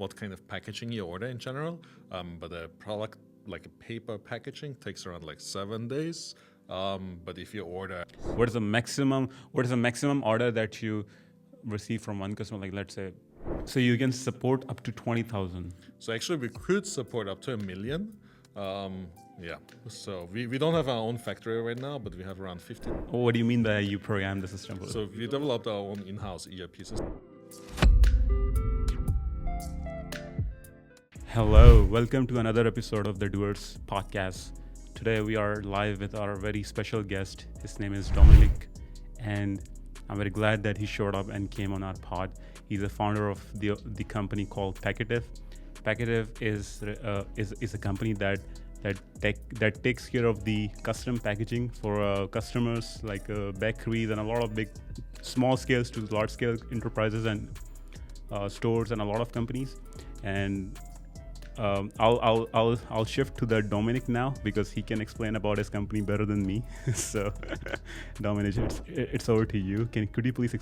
what kind of packaging you order in general. But a product like a paper packaging takes around like 7 days. But if you order, What is the maximum order that you receive from one customer? Like, let's say, so you can support up to 20,000. so actually we could support up to 1 million. Yeah, so we don't have our own factory right now, but we have around 50. What do you mean by you program the system? So we developed our own in-house ERP system. Hello, welcome to another episode of the Doers podcast. Today we are live with our very special guest. His name is Dominik, and I'm very glad that he showed up and came on our pod. He's a founder of the company called Packative. Packative is a company that takes care of the custom packaging for customers like bakeries and a lot of big small scales to large scale enterprises and stores and a lot of companies. And I'll shift to the Dominik now because he can explain about his company better than me. So, Dominik, it's over to you. Could you please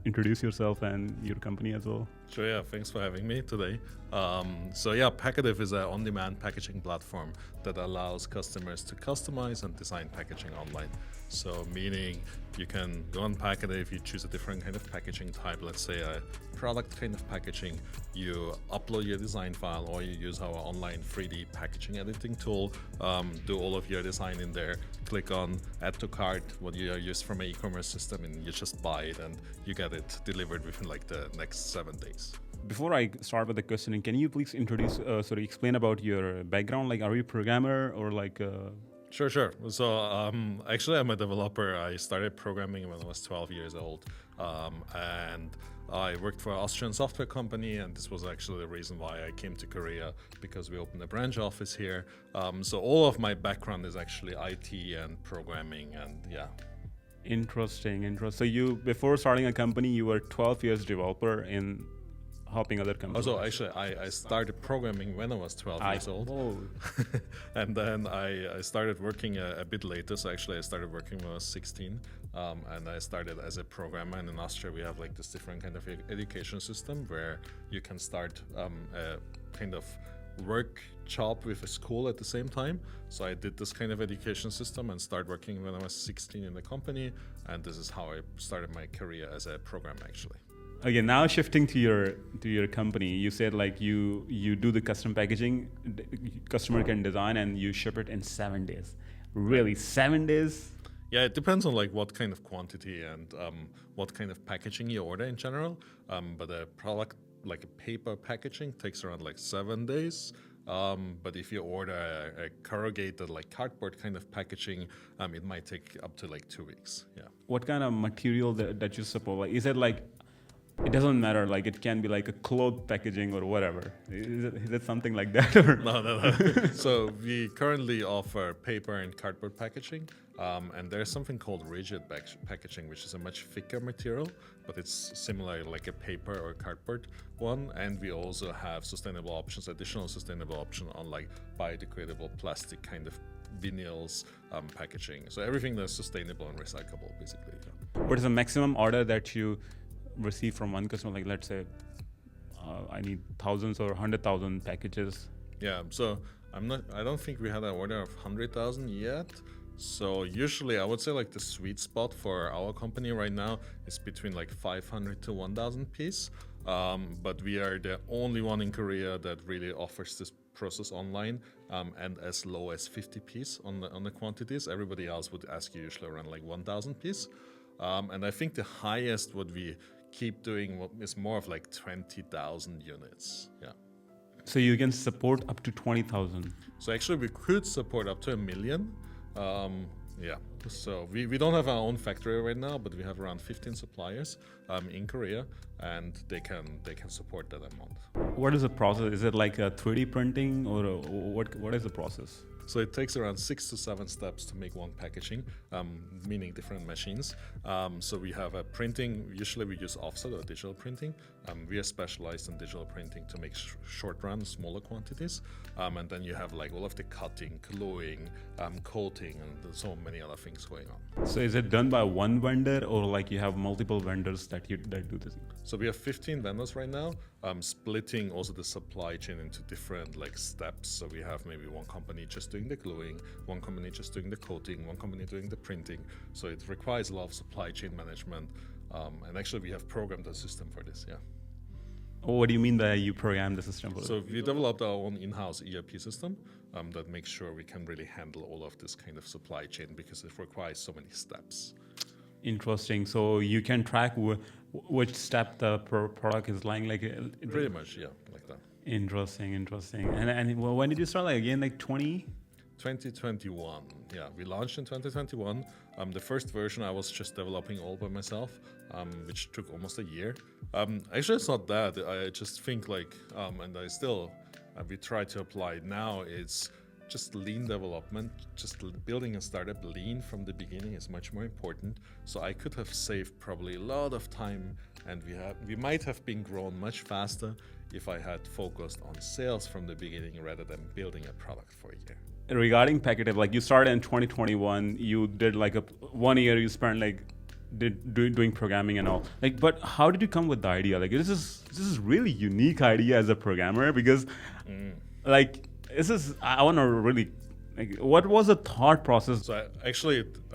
introduce yourself and your company as well? Sure, yeah, thanks for having me today. Packative is an on-demand packaging platform that allows customers to customize and design packaging online. So meaning you can go on Packative, you choose a different kind of packaging type, let's say a product kind of packaging, you upload your design file or you use our online 3D packaging editing tool, do all of your design in there, click on add to cart, what you use from an e-commerce system, and you just buy it and you get it delivered within like the next 7 days. Before I start with the questioning, can you please explain about your background? Like, are you a programmer or like? Sure. So actually, I'm a developer. I started programming when I was 12 years old, and I worked for an Austrian software company, and this was actually the reason why I came to Korea, because we opened a branch office here. So all of my background is actually IT and programming, and yeah. Interesting. So you, before starting a company, you were 12 years developer in helping other companies. Also, actually, I started programming when I was 12 years old. And then I started working a bit later. So actually, I started working when I was 16. And I started as a programmer. And in Austria, we have like this different kind of education system where you can start a kind of work job with a school at the same time. So I did this kind of education system and started working when I was 16 in the company. And this is how I started my career as a programmer, actually. Okay, now shifting to your company, you said like you do the custom packaging, customer can design and you ship it in 7 days. Really, 7 days? Yeah, it depends on like what kind of quantity and what kind of packaging you order in general. But a product like a paper packaging takes around like 7 days. But if you order a corrugated like cardboard kind of packaging, it might take up to like 2 weeks. Yeah. What kind of material that you support? Like, is it like, it doesn't matter, like it can be like a cloth packaging or whatever. Is it something like that? Or? No. So we currently offer paper and cardboard packaging, and there's something called rigid packaging, which is a much thicker material, but it's similar like a paper or cardboard one. And we also have additional sustainable option on like biodegradable plastic kind of vinyls packaging. So everything that's sustainable and recyclable, basically. Yeah. What is the maximum order that you receive from one customer? Like, let's say I need thousands or 100,000 packages. Yeah, so I don't think we had an order of 100,000 yet. So usually I would say like the sweet spot for our company right now is between like 500 to 1,000 piece. But we are the only one in Korea that really offers this process online, and as low as 50 piece on the quantities. Everybody else would ask you usually around like 1,000 piece. And I think the highest what we keep doing is more of like 20,000 units. Yeah. So you can support up to 20,000. So actually we could support up to 1 million. Yeah. So we don't have our own factory right now, but we have around 15 suppliers in Korea, and they can support that amount. What is the process? Is it like a 3D printing or what is the process? So it takes around 6 to 7 steps to make one packaging, meaning different machines. So we have a printing. Usually we use offset or digital printing. We are specialized in digital printing to make short run, smaller quantities. And then you have like all of the cutting, gluing, coating, and there's so many other things going on. So is it done by one vendor, or like you have multiple vendors that do this? So we have 15 vendors right now, splitting also the supply chain into different like steps. So we have maybe one company just doing the gluing, one company just doing the coating, one company doing the printing. So it requires a lot of supply chain management. And actually we have programmed a system for this, yeah. Oh, what do you mean by you program the system? So we developed our own in-house ERP system that makes sure we can really handle all of this kind of supply chain because it requires so many steps. Interesting. So you can track which step the product is lying like. Pretty much, yeah, like that. Interesting. And well, when did you start? Like again, like 2021. Yeah, we launched in 2021. The first version I was just developing all by myself, which took almost a year. Actually, it's not that. I just think like, and I still, we try to apply it now. It's just lean development, just building a startup lean from the beginning is much more important. So I could have saved probably a lot of time, and we might have been grown much faster if I had focused on sales from the beginning rather than building a product for a year. Regarding Packative, like you started in 2021, you did like 1 year you spent like doing programming and all. Like, but how did you come with the idea? Like this is really unique idea as a programmer because like I want to really like, what was the thought process? So I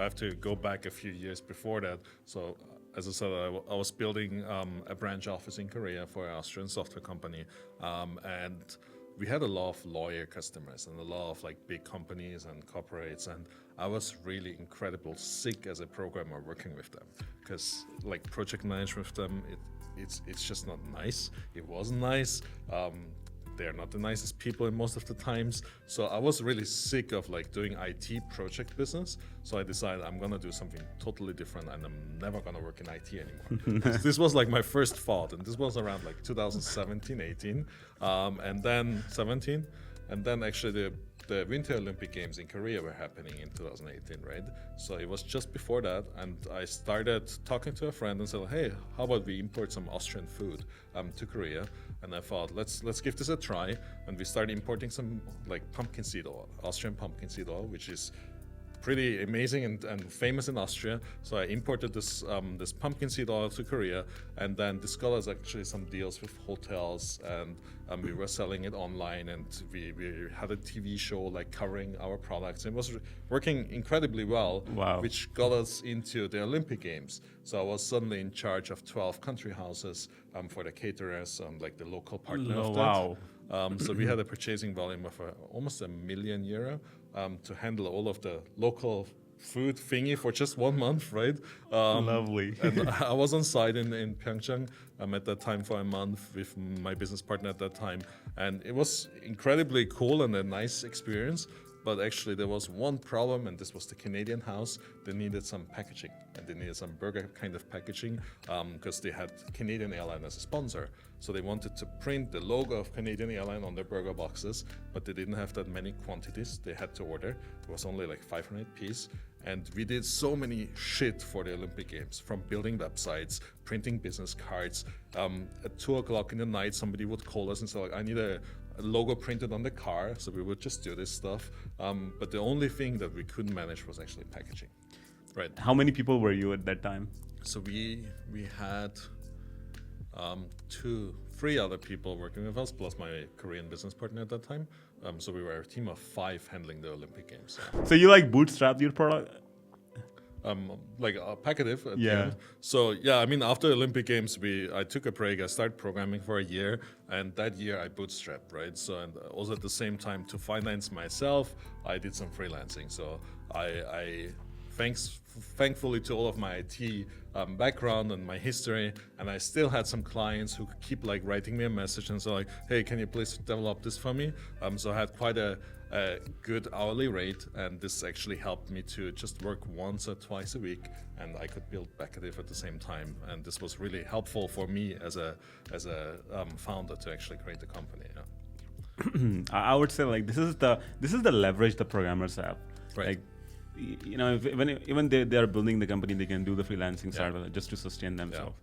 have to go back a few years before that. So as I said, I was building a branch office in Korea for an Austrian software company, and we had a lot of lawyer customers and a lot of like big companies and corporates, and I was really incredible sick as a programmer working with them because like project management with them, it's just not nice. It wasn't nice. They're not the nicest people in most of the times. So I was really sick of like doing IT project business. So I decided I'm gonna do something totally different and I'm never gonna work in IT anymore. This was like my first thought, and this was around like 2017, 18, and then 17. And then actually the Winter Olympic Games in Korea were happening in 2018, right? So it was just before that, and I started talking to a friend and said, hey, how about we import some Austrian food to Korea? And I thought, let's give this a try. And we started importing some like pumpkin seed oil, Austrian pumpkin seed oil, which is pretty amazing and famous in Austria. So I imported this pumpkin seed oil to Korea, and then this got us actually some deals with hotels, and we were selling it online, and we had a TV show like covering our products. It was working incredibly well, wow. Which got us into the Olympic Games. So I was suddenly in charge of 12 country houses for the caterers, like the local partner of that. Wow. So we had a purchasing volume of almost €1 million to handle all of the local food thingy for just 1 month, right? Lovely. And I was on site in Pyeongchang at that time for a month with my business partner at that time. And it was incredibly cool and a nice experience. But actually there was one problem, and this was the Canadian house. They needed some packaging, and they needed some burger kind of packaging because they had Canadian Airline as a sponsor. So they wanted to print the logo of Canadian Airline on their burger boxes, but they didn't have that many quantities they had to order. It was only like 500 pieces. And we did so many shit for the Olympic Games, from building websites, printing business cards. At 2 o'clock in the night, somebody would call us and say, like, I need a logo printed on the car. So we would just do this stuff. But the only thing that we couldn't manage was actually packaging. Right. How many people were you at that time? So we had 3 other people working with us, plus my Korean business partner at that time. So we were a team of 5 handling the Olympic Games. So you like bootstrapped your product? Like Packative at the Yeah. end. So yeah, I mean, after Olympic Games, I took a break. I started programming for a year, and that year I bootstrapped, right? So, and also at the same time, to finance myself, I did some freelancing. So I thankfully to all of my IT background and my history, and I still had some clients who keep like writing me a message and so like, hey, can you please develop this for me? So I had quite a good hourly rate, and this actually helped me to just work once or twice a week, and I could build Packative at the same time. And this was really helpful for me as a founder to actually create the company. Yeah. I would say like this is the leverage the programmers have. Right. Like, you know, even they are building the company, they can do the freelancing side of it just to sustain themselves.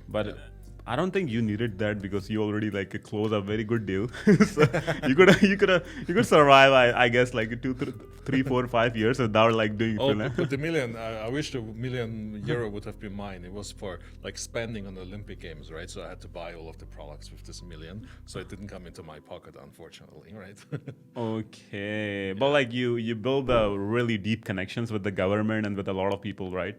But I don't think you needed that because you already like closed a very good deal. So you could survive, I guess, like 3, 4, 5 years without like doing freelance. But the million, I wish the €1 million would have been mine. It was for like spending on the Olympic Games, right? So I had to buy all of the products with this million. So it didn't come into my pocket, unfortunately, right? Okay, but like you build really deep connections with the government and with a lot of people, right?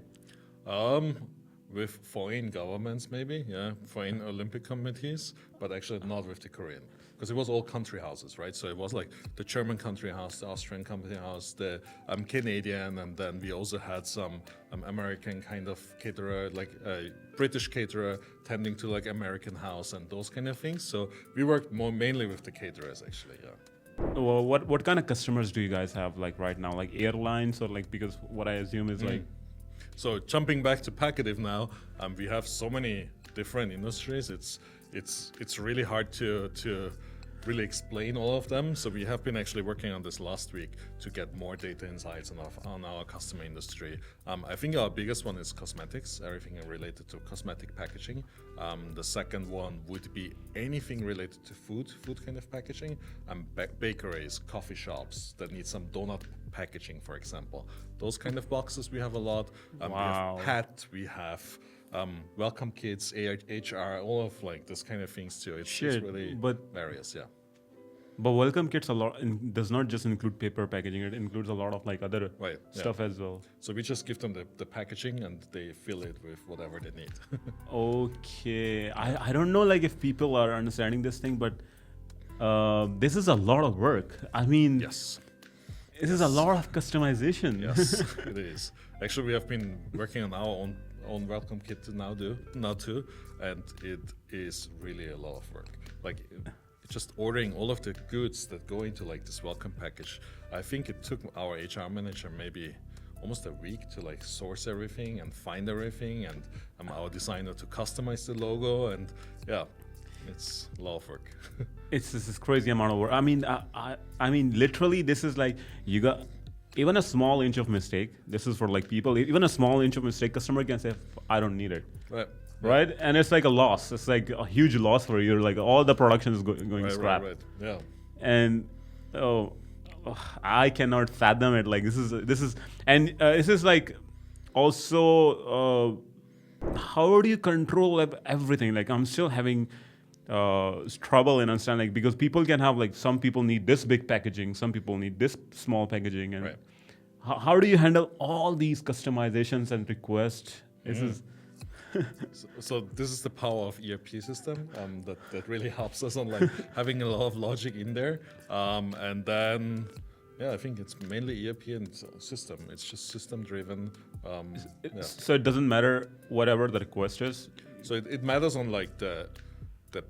With foreign governments, maybe, yeah, foreign Olympic committees, but actually not with the Korean, because it was all country houses, right? So it was like the German country house, the Austrian country house, the Canadian, and then we also had some American kind of caterer, like a British caterer tending to like American house and those kind of things. So we worked mainly with the caterers, actually, yeah. Well, what kind of customers do you guys have like right now? Like airlines or like, because what I assume is like. So jumping back to Packative now, we have so many different industries. It's really hard to really explain all of them. So we have been actually working on this last week to get more data insights on our customer industry. I think our biggest one is cosmetics, everything related to cosmetic packaging. The second one would be anything related to food kind of packaging. Bakeries, coffee shops that need some donut packaging, for example. Those kind of boxes we have a lot. Wow. We have pet, we have welcome kits, HR, all of like this kind of things too. It's really various, yeah. But welcome kits does not just include paper packaging; it includes a lot of like other stuff as well. So we just give them the packaging and they fill it with whatever they need. Okay, I don't know like if people are understanding this thing, but this is a lot of work. I mean, yes. This is a lot of customization. Yes, it is. Actually, we have been working on our own welcome kit now too, and it is really a lot of work. Like just ordering all of the goods that go into like this welcome package. I think it took our HR manager maybe almost a week to like source everything and find everything, and our designer to customize the logo, and yeah. It's a lot of work. It's this crazy amount of work. I mean, literally, this is like you got even a small inch of mistake. This is for like people. Even a small inch of mistake, customer can say, "I don't need it." Right? And it's like a loss. It's like a huge loss for you. Like all the production is going scrap. Right. Yeah. And I cannot fathom it. Like this is like also how do you control everything? Like I'm still having trouble in understanding, like, because people can have like some people need this big packaging, some people need this small packaging, and how do you handle all these customizations and requests? This is so this is the power of ERP system that really helps us on like having a lot of logic in there, and then I think it's mainly ERP and system. It's just system driven. So it doesn't matter whatever the request is. So it matters on like the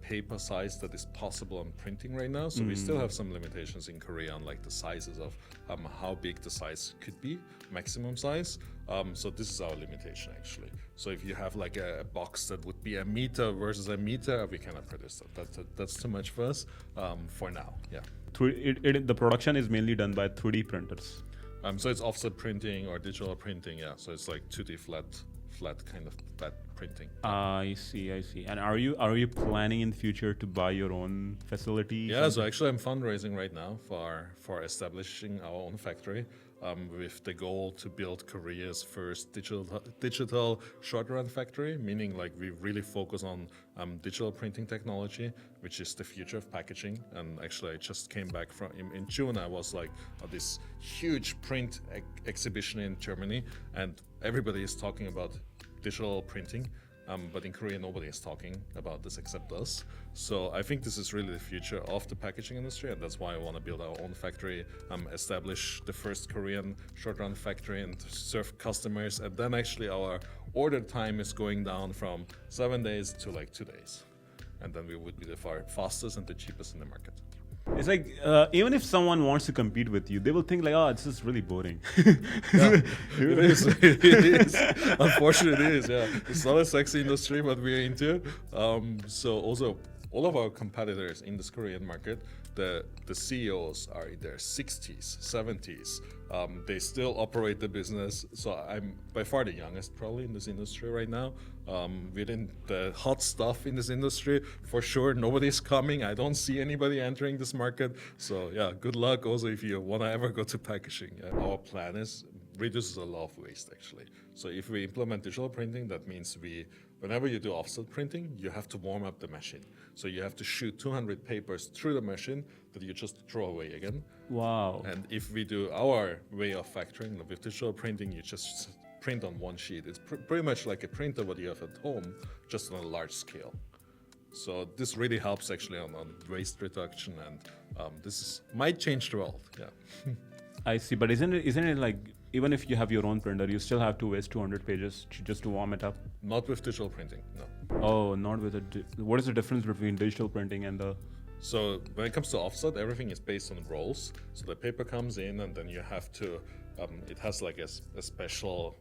paper size that is possible on printing right now. So we still have some limitations in Korea on like the sizes of how big the size could be, maximum size. So this is our limitation actually. So if you have like a box that would be a meter versus a meter, we cannot produce that. That's too much for us for now. Yeah. The production is mainly done by 3D printers. So it's offset printing or digital printing. Yeah. So it's like 2D flat kind of flat printing. I see. And are you planning in the future to buy your own facility? Yeah, so actually I'm fundraising right now for establishing our own factory, with the goal to build Korea's first digital short run factory, meaning like we really focus on digital printing technology, which is the future of packaging. And actually I just came back from in June. I was like at this huge print exhibition in Germany, and everybody is talking about digital printing, but in Korea nobody is talking about this except us. So I think this is really the future of the packaging industry, and that's why I want to build our own factory, establish the first Korean short-run factory and serve customers. And then actually our order time is going down from 7 days to like 2 days, and then we would be the fastest and the cheapest in the market. It's like even if someone wants to compete with you, they will think like, oh, this is really boring. Yeah, it is. It is. Unfortunately, it is. Yeah, it's not a sexy industry, but we're into. So also all of our competitors in this Korean market, the CEOs are in their 60s, 70s. They still operate the business. So I'm by far the youngest probably in this industry right now. Within the hot stuff in this industry, for sure, nobody's coming. I don't see anybody entering this market. So yeah, good luck also if you want to ever go to packaging. Yeah. Our plan is reduces a lot of waste actually. So if we implement digital printing, that means whenever you do offset printing, you have to warm up the machine. So you have to shoot 200 papers through the machine that you just throw away again. Wow. And if we do our way of factoring with digital printing, you just print on one sheet. It's pretty much like a printer what you have at home, just on a large scale. So this really helps actually on waste reduction, and might change the world. Yeah. I see, but isn't it like even if you have your own printer, you still have to waste 200 pages just to warm it up? Not with digital printing, no. Oh, not with it. What is the difference between digital printing and the? So when it comes to offset, everything is based on rolls. So the paper comes in, and then you have to. It has like a special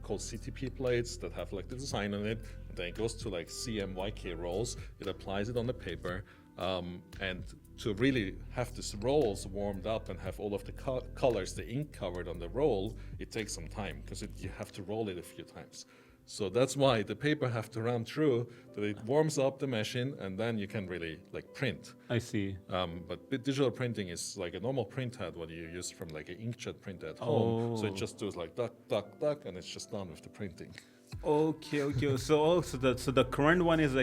called CTP plates that have like the design on it. And then it goes to like CMYK rolls. It applies it on the paper, and to really have these rolls warmed up and have all of the colors, the ink covered on the roll, it takes some time because you have to roll it a few times. So that's why the paper have to run through, that it warms up the machine, and then you can really like print. I see. But digital printing is like a normal printhead, what you use from like an inkjet printer at home. So it just does like duck, duck, duck, and it's just done with the printing. Okay. So the current one is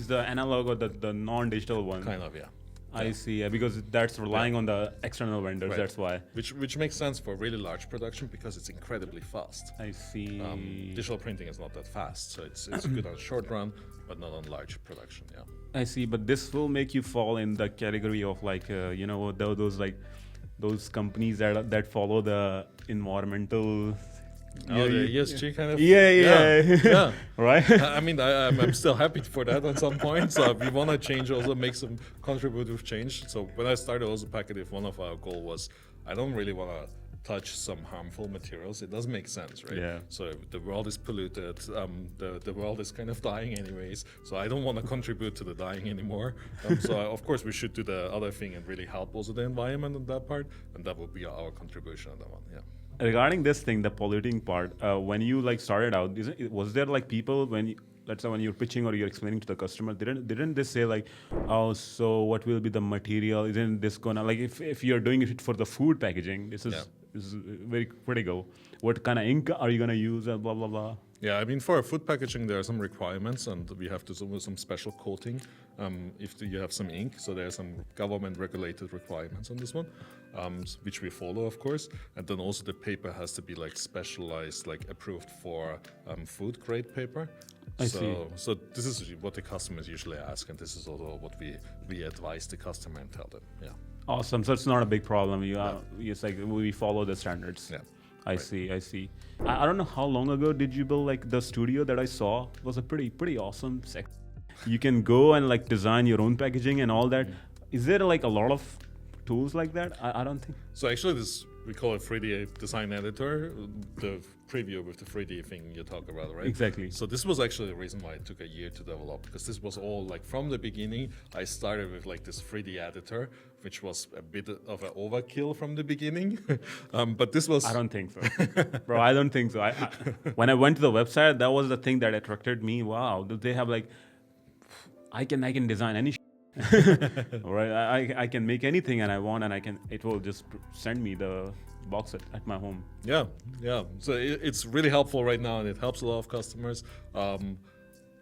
the analog or the non-digital one. Kind of, yeah. I see, because that's relying on the external vendors. Right. That's why. Which makes sense for really large production because it's incredibly fast. I see. Digital printing is not that fast, so it's good on short run, but not on large production. Yeah. I see, but this will make you fall in the category of like those companies that follow the environmental. The ESG kind of. Yeah. Right. I mean, I'm still happy for that at some point. So we want to change, also make some contributive change. So when I started also Packative, one of our goal was I don't really want to touch some harmful materials. It doesn't make sense, right? Yeah. So the world is polluted. The world is kind of dying anyways. So I don't want to contribute to the dying anymore. So of course we should do the other thing and really help also the environment on that part, and that will be our contribution on that one. Yeah. Regarding this thing, the polluting part, when you like started out, was there like people let's say when you're pitching or you're explaining to the customer, didn't they say like, oh, so what will be the material? Isn't this gonna like if you're doing it for the food packaging, this is very critical. What kind of ink are you gonna use? And blah blah blah. Yeah, I mean, for food packaging, there are some requirements, and we have to do some special coating if you have some ink. So there are some government-regulated requirements on this one, which we follow, of course. And then also the paper has to be like specialized, like approved for food-grade paper. I see. So this is what the customers usually ask, and this is also what we advise the customer and tell them. Yeah. Awesome. So it's not a big problem. It's like we follow the standards. Yeah. I see. I don't know how long ago did you build like the studio that I saw was a pretty awesome section. You can go and like design your own packaging and all that. Is there like a lot of tools like that? I don't think. So actually we call it 3D design editor, the preview with the 3D thing you talk about, right? Exactly. So this was actually the reason why it took a year to develop, because this was all like from the beginning. I started with like this 3D editor, which was a bit of an overkill from the beginning. But this was... I don't think so. Bro, I don't think so. When I went to the website, that was the thing that attracted me. Wow, they have like, I can design any right? I can make anything and I want, and it will just send me the box at my home. Yeah. So it's really helpful right now, and it helps a lot of customers.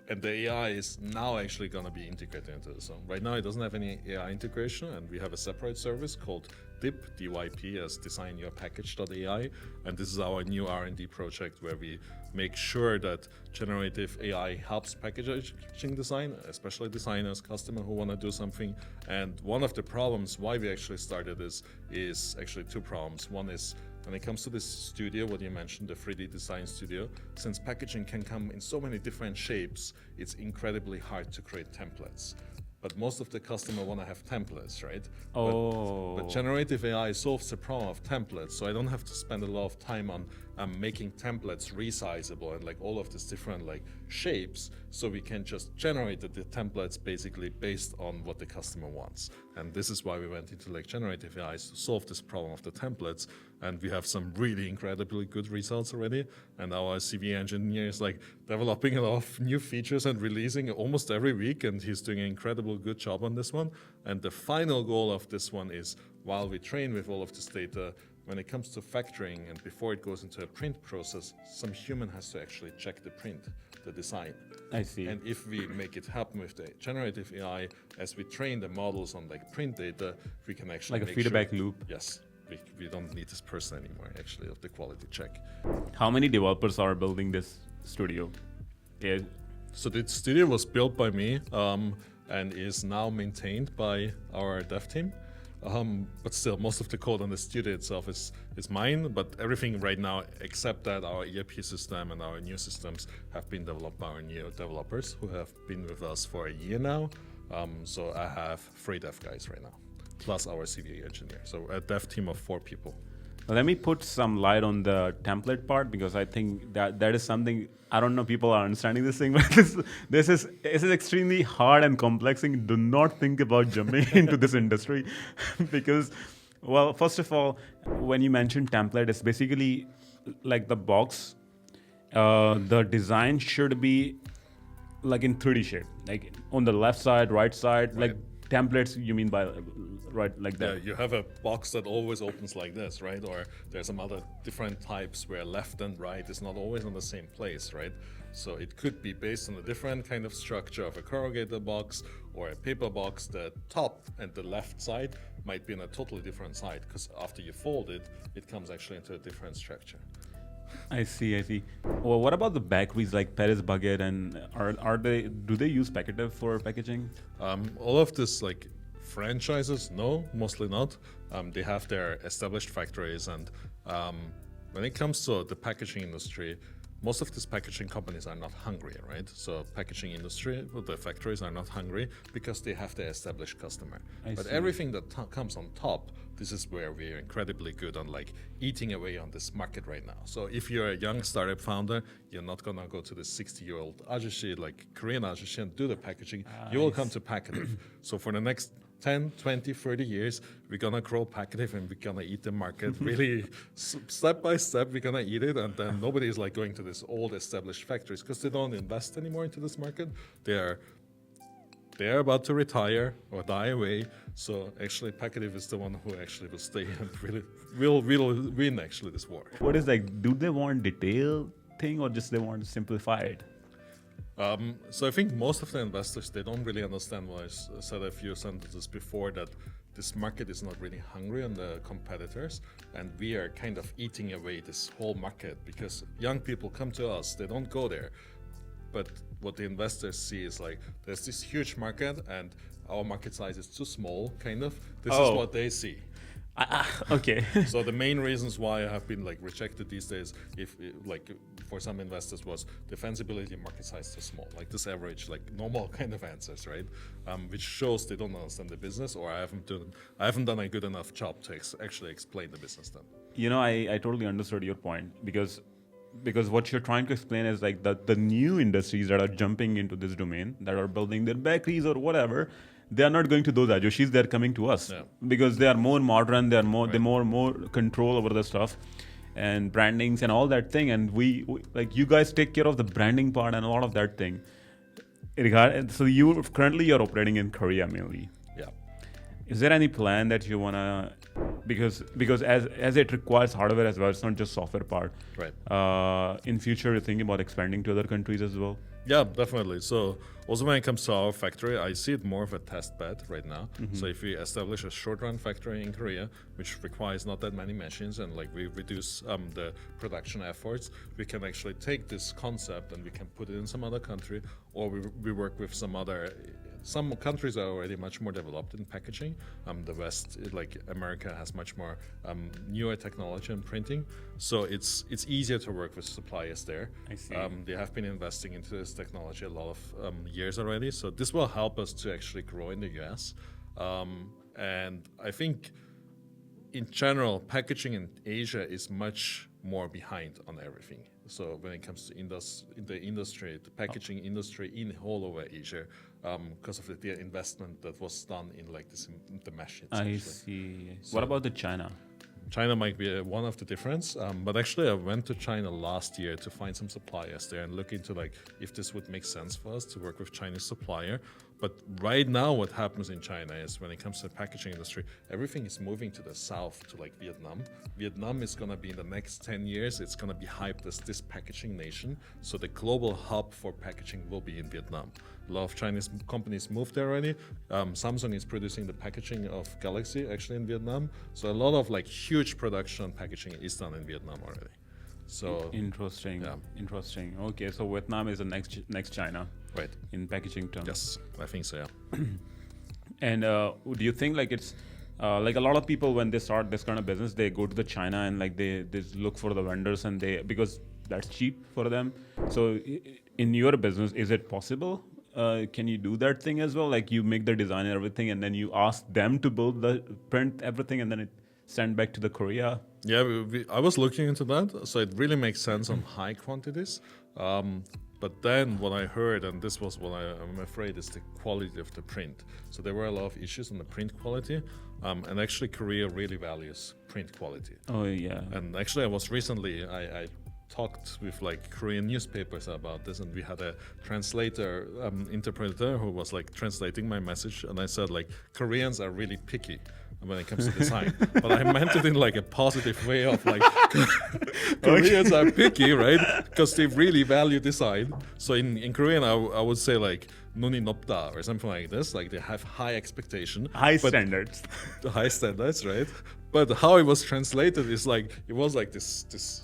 And the AI is now actually going to be integrated into this. So right now it doesn't have any AI integration, and we have a separate service called DYP, DYP as designyourpackage.ai, and this is our new R&D project where we make sure that generative AI helps packaging design, especially designers, customers who want to do something. And one of the problems why we actually started this is actually two problems. One is when it comes to this studio, what you mentioned, the 3D design studio, since packaging can come in so many different shapes, it's incredibly hard to create templates. But most of the customer want to have templates, right? Oh. But generative AI solves the problem of templates, so I don't have to spend a lot of time on making templates resizable and like all of these different like shapes, so we can just generate the templates basically based on what the customer wants. And this is why we went into like generative AI to solve this problem of the templates. And we have some really incredibly good results already. And our CV engineer is like developing a lot of new features and releasing almost every week. And he's doing an incredibly good job on this one. And the final goal of this one is, while we train with all of this data, when it comes to factoring and before it goes into a print process, some human has to actually check the print, the design. I see. And if we make it happen with the generative AI, as we train the models on like print data, we can actually Like a make feedback sure, loop. Yes, we don't need this person anymore actually of the quality check. How many developers are building this studio? Yeah. So the studio was built by me and is now maintained by our dev team. But still, most of the code on the studio itself is mine, but everything right now, except that our ERP system and our new systems have been developed by our new developers who have been with us for a year now. So I have 3 dev guys right now, plus our CVA engineer. So a dev team of 4 people. Let me put some light on the template part, because I think that is something, I don't know people are understanding this thing, but this is extremely hard and complex thing. Do not think about jumping into this industry because, well, first of all, when you mention template, it's basically like the box. The design should be like in 3D shape, like on the left side, right side, Right. like templates you mean by right like that. Yeah, you have a box that always opens like this, right? Or there's some other different types where left and right is not always on the same place, right? So it could be based on a different kind of structure of a corrugated box or a paper box. The top and the left side might be on a totally different side, because after you fold it, it comes actually into a different structure. I see. Well, what about the bakeries like Paris Baguette, and do they use Packative for packaging? All of this like franchises, no, mostly not. They have their established factories, and when it comes to the packaging industry, most of these packaging companies are not hungry, right? So packaging industry, the factories are not hungry because they have the established customer. But see. everything that comes on top, this is where we're incredibly good on like eating away on this market right now. So if you're a young startup founder, you're not gonna go to the 60-year-old ajushi, like Korean ajushi, and do the packaging. You will come to Packative. So for the next 10, 20, 30 years, we're gonna grow Packative and we're gonna eat the market really step by step. We're gonna eat it, and then nobody is like going to this old established factories because they don't invest anymore into this market. They're about to retire or die away. So actually, Packative is the one who actually will stay and really will win actually this war. What is like? Do they want detail thing or just they want to simplify it? So I think most of the investors, they don't really understand what I said a few sentences before, that this market is not really hungry on the competitors, and we are kind of eating away this whole market because young people come to us, they don't go there. But what the investors see is like there's this huge market and our market size is too small, kind of. This is what they see. Okay. So the main reasons why I have been like rejected these days, if like for some investors, was defensibility, market size too small, like this average, like normal kind of answers, right? Which shows they don't understand the business, or I haven't done a good enough job to actually explain the business then. You know, I totally understood your point because what you're trying to explain is like the new industries that are jumping into this domain, that are building their bakeries or whatever, they are not going to those ajoshis, they're coming to us because they are more modern, they more control over the stuff and brandings and all that thing, and we like you guys take care of the branding part and a lot of that thing. So you're operating in Korea mainly. Yeah. Is there any plan that you wanna, because as it requires hardware as well, it's not just software part. Right. In future, you're thinking about expanding to other countries as well? Yeah, definitely. So also when it comes to our factory, I see it more of a test bed right now. So if we establish a short run factory in Korea, which requires not that many machines, and like we reduce the production efforts, we can actually take this concept and we can put it in some other country, or we work with some countries are already much more developed in packaging. The West, like America, has much more newer technology in printing. So it's easier to work with suppliers there. I see. They have been investing into this technology a lot of years already. So this will help us to actually grow in the US. And I think in general, packaging in Asia is much more behind on everything. So when it comes to the industry, the packaging industry in whole over Asia, because of the investment that was done in like this, the machines. I see. What about the China? China might be one of the difference, but actually I went to China last year to find some suppliers there and look into like if this would make sense for us to work with Chinese supplier. But right now what happens in China is when it comes to the packaging industry, everything is moving to the south, to like Vietnam. Vietnam is going to be in the next 10 years, it's going to be hyped as this packaging nation. So the global hub for packaging will be in Vietnam. A lot of Chinese companies moved there already. Samsung is producing the packaging of Galaxy actually in Vietnam. So a lot of like huge production packaging is done in Vietnam already. So interesting. Yeah. Interesting. Okay, so Vietnam is the next China, right? In packaging terms. Yes, I think so. Yeah. And do you think like it's like a lot of people when they start this kind of business, they go to the China and like they look for the vendors and because that's cheap for them. So in your business, is it possible? Can you do that thing as well? Like you make the design and everything, and then you ask them to build the print everything, and then it send back to the Korea. Yeah, I was looking into that, so it really makes sense on high quantities. But then what I heard, and this was what I'm afraid, is the quality of the print. So there were a lot of issues on the print quality, and actually Korea really values print quality. Oh yeah. And actually I was recently, I talked with like Korean newspapers about this, and we had a translator, interpreter who was like translating my message, and I said like Koreans are really picky when it comes to design, but I meant it in like a positive way of like Koreans are picky, right? Because they really value design. So in Korean, I would say like 눈이 높다 or something like this. Like they have high expectation, standards. High standards, right? But how it was translated is like it was like this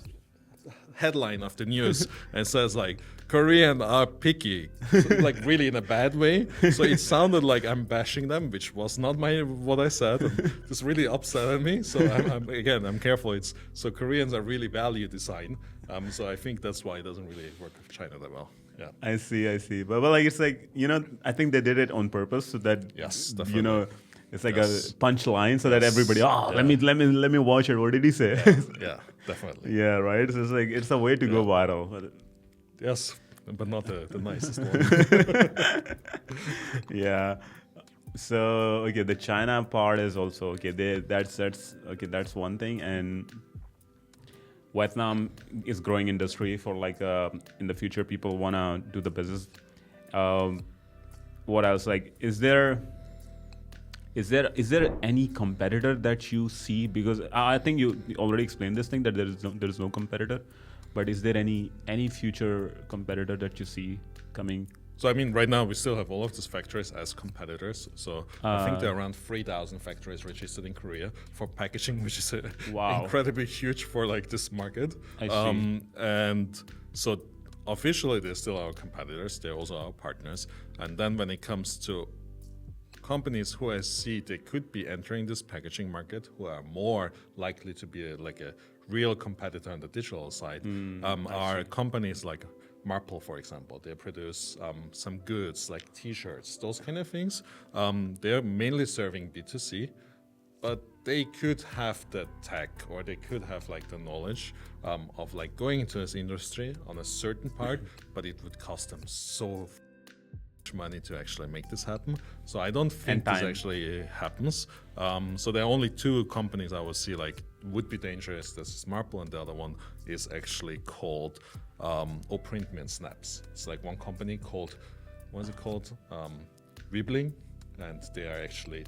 headline of the news and says like Korean are picky, so, like really in a bad way. So it sounded like I'm bashing them, which was not what I said. And this really upset me. So I'm careful. So Koreans are really value design. So I think that's why it doesn't really work with China that well. Yeah. I see. But like it's like I think they did it on purpose so that yes, definitely. It's like a punchline so that everybody let me watch it. What did he say? Yeah, definitely. Yeah, right. So it's like it's a way to go viral. Yes, but not the nicest one. Yeah. So the China part is also that's one thing, and Vietnam is growing industry for like in the future people wanna do the business. What else? Like, is there any competitor that you see? Because I think you already explained this thing that there is no competitor, but is there any future competitor that you see coming? So I mean, right now we still have all of these factories as competitors. So I think there are around 3,000 factories registered in Korea for packaging, which is incredibly huge for like this market. I see. And so officially they're still our competitors. They're also our partners. And then when it comes to companies who I see they could be entering this packaging market, who are more likely to be like a real competitor on the digital side, are companies like Marple, for example. They produce some goods like T-shirts, those kind of things. They're mainly serving B2C, but they could have the tech or they could have like the knowledge of like going into this industry on a certain part, but it would cost them so money to actually make this happen. So I don't think this actually happens. So there are only two companies I would see like would be dangerous. This is Marple, and the other one is actually called Print Me and Snaps. It's like one company called, what is it called? Wibbling, and they are actually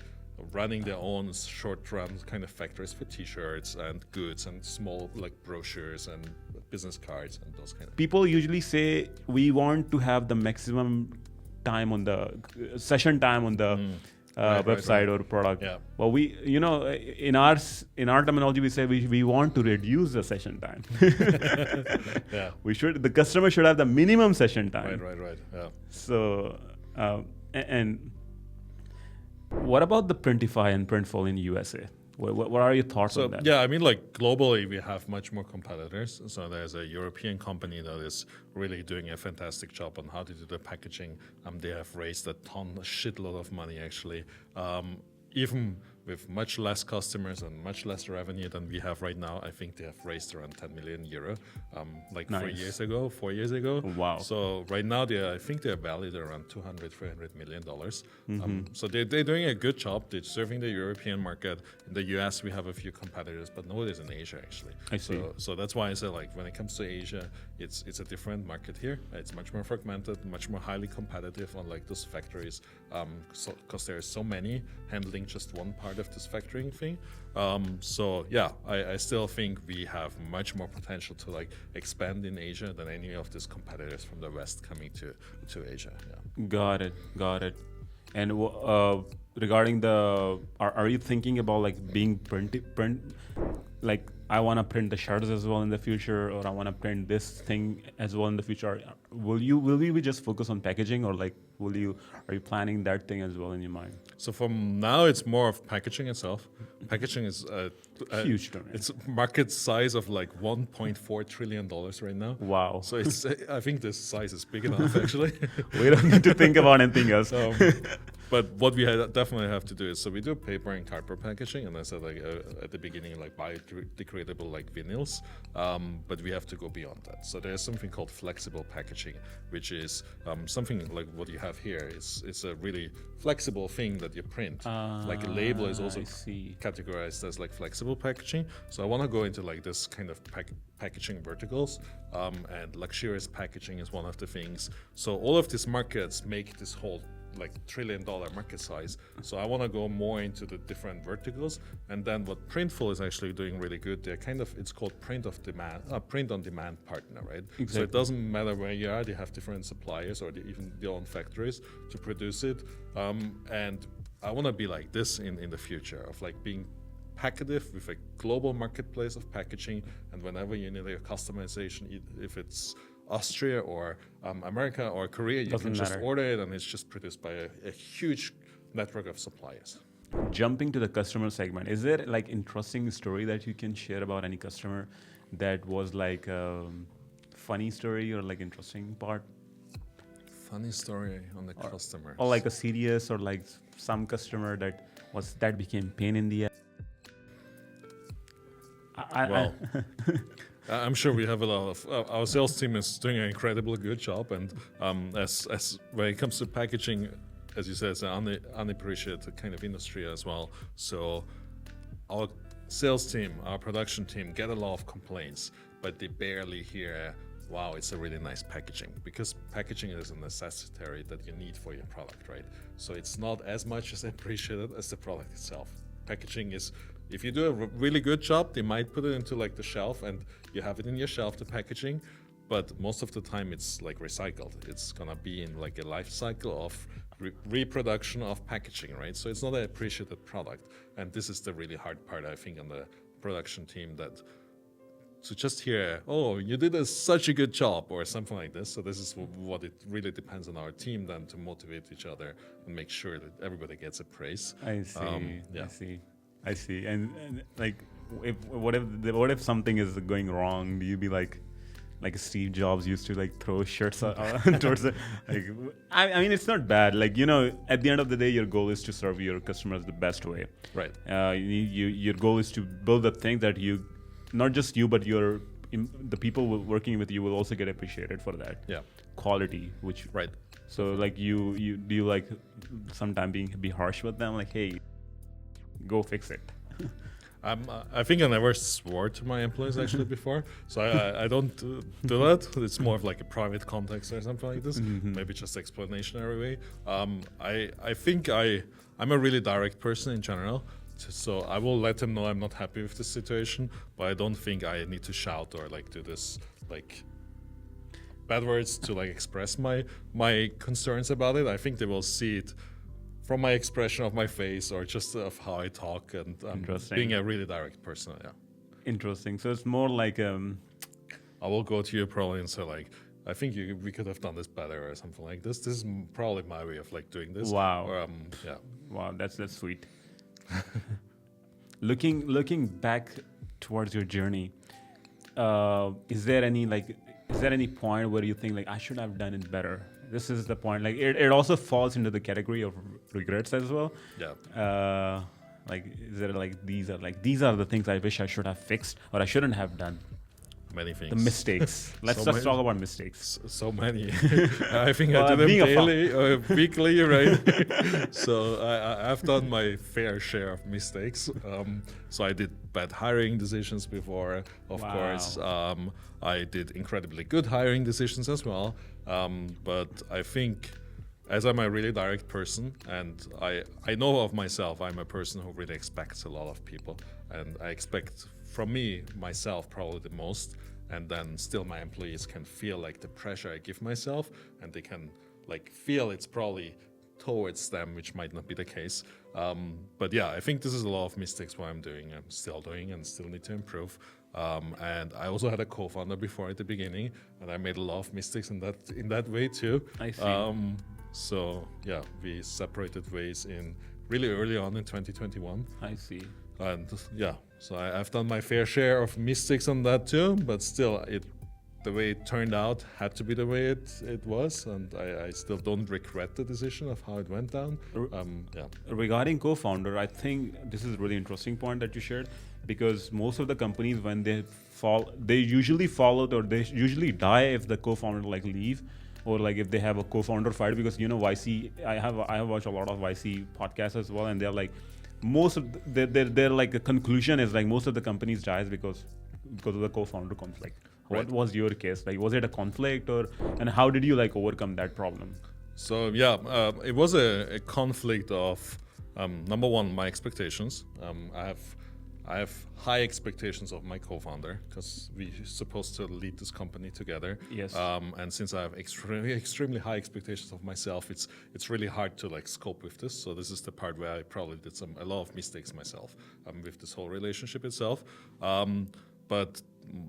running their own short-run kind of factories for T-shirts and goods and small like brochures and business cards and those kind of. People usually say we want to have the maximum time on the session time on the website or product. Yeah. Well, we, in our terminology, we say we want to reduce the session time. Yeah. The customer should have the minimum session time. Right. Yeah. So, and what about the Printify and Printful in USA? What are your thoughts on that? Yeah, I mean, like globally, we have much more competitors. So there's a European company that is really doing a fantastic job on how to do the packaging. They have raised a shitload of money actually. Even with much less customers and much less revenue than we have right now. I think they have raised around 10 million euro, like Nice. 4 years ago. Wow. So right now I think they're valued around 200, 300 million dollars. Mm-hmm. So they're doing a good job. They're serving the European market. In the US, we have a few competitors, but nobody's in Asia actually. I see. So that's why I say like when it comes to Asia, it's a different market here. It's much more fragmented, much more highly competitive on like those factories, because there are so many handling just one part of this factoring thing. So yeah, I still think we have much more potential to like expand in Asia than any of these competitors from the West coming to Asia. Yeah. Got it. And regarding are you thinking about like being print, like I want to print the shirts as well in the future, or I want to print this thing as well in the future? Will we be just focus on packaging, or like are you planning that thing as well in your mind? So from now, it's more of packaging itself. Packaging is Huge domain. It's market size of like $1.4 trillion right now. Wow. So I think this size is big enough actually. We don't need to think about anything else. But what we definitely have to do is, so we do paper and cardboard packaging, and I said like at the beginning, like biodegradable like vinyls, but we have to go beyond that. So there's something called flexible packaging, which is something like what you have here. It's a really flexible thing that you print. Like a label is also categorized as like flexible packaging. So I want to go into like this kind of packaging verticals, and luxurious packaging is one of the things. So all of these markets make this whole like $1 trillion market size. So I want to go more into the different verticals. And then what Printful is actually doing really good, they're it's called print on demand partner, right? Exactly. So it doesn't matter where you are, they have different suppliers or even their own factories to produce it. And I want to be like this in the future, of like being Packative with a global marketplace of packaging. And whenever you need a customization, if it's Austria or America or Korea, you can just order it, and it's just produced by a huge network of suppliers. Jumping to the customer segment, is there like interesting story that you can share about any customer that was like a funny story or like interesting part? Funny story on the customer, or like a serious, or like some customer that became pain in the ass. I'm sure we have a lot of our sales team is doing an incredibly good job, and as when it comes to packaging, as you said, it's an unappreciated kind of industry as well. So our sales team, our production team get a lot of complaints, but they barely hear, wow, it's a really nice packaging, because packaging is a necessity that you need for your product, right? So it's not as much as appreciated as the product itself. Packaging is, if you do a really good job, they might put it into like the shelf and you have it in your shelf, the packaging, but most of the time it's like recycled. It's gonna be in like a life cycle of reproduction of packaging, right? So it's not an appreciated product. And this is the really hard part, I think, on the production team, that to just hear, oh, you did such a good job or something like this. So this is what it really depends on our team then to motivate each other and make sure that everybody gets a praise. I see. And like, what if something is going wrong? Do you be like Steve Jobs used to like throw shirts towards it? Like, I mean, it's not bad. Like, at the end of the day, your goal is to serve your customers the best way. Right. Your goal is to build a thing that not just you, but the people working with you will also get appreciated for that. Yeah. Quality, which. Right. So like do you like sometimes be harsh with them? Like, hey, go fix it. I think I never swore to my employees actually before, so I don't do that. It's more of like a private context or something like this, maybe just explanatory way. I think I'm a really direct person in general, so I will let them know I'm not happy with the situation, but I don't think I need to shout or like do this like bad words to like express my concerns about it. I think they will see it from my expression of my face or just of how I talk, and being a really direct person. Yeah. Interesting. So it's more like I will go to you probably and say like, I think we could have done this better or something like this. This is probably my way of like doing this. Wow. Or, yeah. Wow, that's sweet. Looking back towards your journey, is there any point where you think like I should have done it better? This is the point. Like it also falls into the category of regrets as well. Yeah. Like, is there like these are the things I wish I should have fixed or I shouldn't have done? Many things. The mistakes. Let's just talk about mistakes. So many. I think Well, I do them being a daily or weekly, right? So I've done my fair share of mistakes. So I did bad hiring decisions before, of Wow. course. I did incredibly good hiring decisions as well. But I think, as I'm a really direct person, and I know of myself, I'm a person who really expects a lot of people, and I expect from me, myself, probably the most, and then still my employees can feel like the pressure I give myself, and they can like feel it's probably towards them, which might not be the case. But yeah, I think this is a lot of mistakes what I'm still doing, and still need to improve. And I also had a co-founder before at the beginning, and I made a lot of mistakes in that way too. I see. So yeah, we separated ways in really early on in 2021. I see. And yeah, so I've done my fair share of mistakes on that too, but still, the way it turned out had to be the way it was, and I still don't regret the decision of how it went down. Yeah. Regarding co-founder, I think this is a really interesting point that you shared, because most of the companies, when they usually follow, or they usually die if the co-founder like leave, or like if they have a co-founder fight, because YC, I have watched a lot of YC podcasts as well, and they're like, most of their like a conclusion is like most of the companies dies because of the co-founder conflict. Right. What was your case? Like, was it a conflict, and how did you like overcome that problem? So yeah, it was a conflict of number one, my expectations. I have high expectations of my co-founder, because we're supposed to lead this company together. Yes. And since I have extremely high expectations of myself, it's really hard to like scope with this. So this is the part where I probably did a lot of mistakes myself with this whole relationship itself. But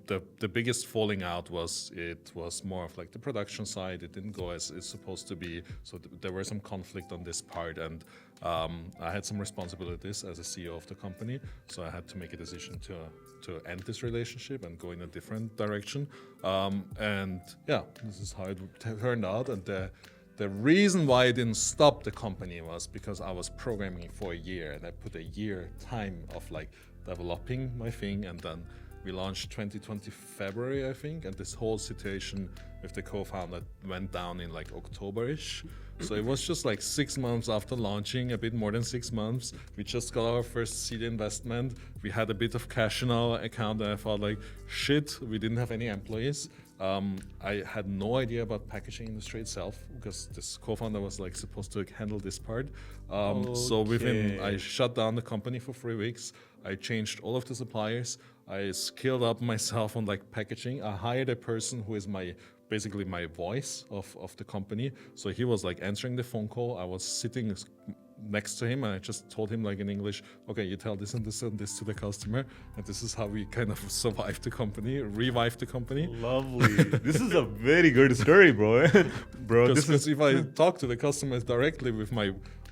the biggest falling out was more of like the production side. It didn't go as it's supposed to be. So there were some conflict on this part, and I had some responsibilities as a CEO of the company. So I had to make a decision to end this relationship and go in a different direction. And yeah, this is how it turned out. And the reason why I didn't stop the company was because I was programming for a year, and I put a year time of like developing my thing, and then we launched 2020 February, I think, and this whole situation with the co-founder went down in like October-ish. So it was just like 6 months after launching, a bit more than 6 months. We just got our first seed investment. We had a bit of cash in our account, and I thought like, shit, we didn't have any employees. I had no idea about packaging industry itself, because this co-founder was like supposed to handle this part. So I shut down the company for 3 weeks. I changed all of the suppliers. I skilled up myself on like packaging. I hired a person who is basically my voice of the company. So he was like answering the phone call. I was sitting next to him, and I just told him like in English, okay, you tell this and this and this to the customer, and this is how we kind of revived the company. Lovely. This is a very good story, bro. Because if I talk to the customers directly with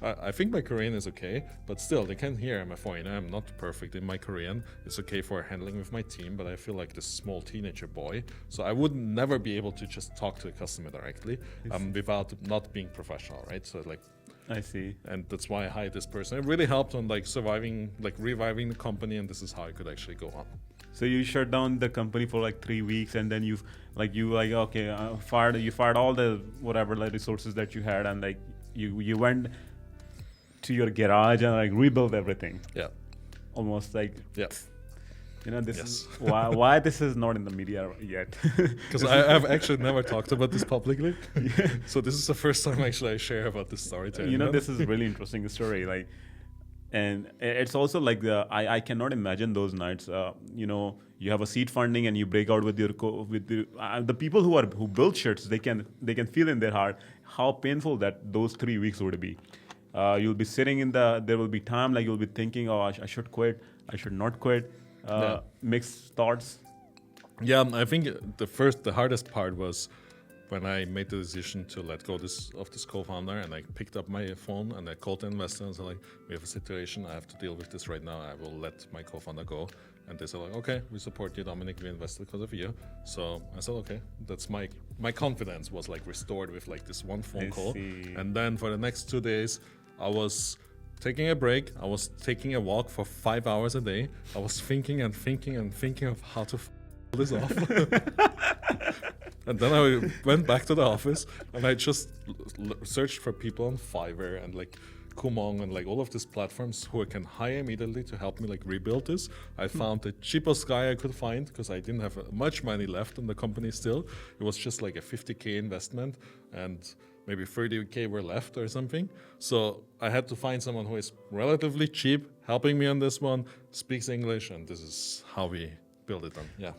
I think my Korean is okay, but still they can hear I'm a foreigner. I'm not perfect in my Korean. It's okay for handling with my team, but I feel like this small teenager boy. So I would never be able to just talk to the customer directly without not being professional, right? So like, I see. And that's why I hired this person. It really helped on like surviving, like reviving the company, and this is how I could actually go on. So you shut down the company for like 3 weeks, and then you fired all the whatever like resources that you had, and like you went to your garage and like rebuild everything. Yeah. Almost like, yeah. This is why this is not in the media yet. Because I've actually never talked about this publicly. Yeah. So this is the first time actually I share about this story to anyone. This is a really interesting story. Like, and it's also like I cannot imagine those nights. You have a seed funding and you break out with the people who build shirts. They can feel in their heart how painful that those 3 weeks would be. You'll be sitting there will be time like you'll be thinking, oh, I should quit, I should not quit. Mixed thoughts. Yeah, I think the hardest part was when I made the decision to let go of this co-founder, and I picked up my phone and I called the investor and said like, we have a situation, I have to deal with this right now, I will let my co-founder go. And they said like, okay, we support you, Dominik, we invested because of you. So I said, okay, that's my confidence was like restored with like this one phone call. See. And then for the next 2 days, I was taking a break. I was taking a walk for 5 hours a day. I was thinking and thinking and thinking of how to pull this off. And then I went back to the office and I just searched for people on Fiverr and like Kumong and like all of these platforms who I can hire immediately to help me like rebuild this. I found the cheapest guy I could find because I didn't have much money left in the company still. It was just like a 50K investment and maybe 30K were left or something. So I had to find someone who is relatively cheap, helping me on this one, speaks English, and this is how we build it on. Yeah.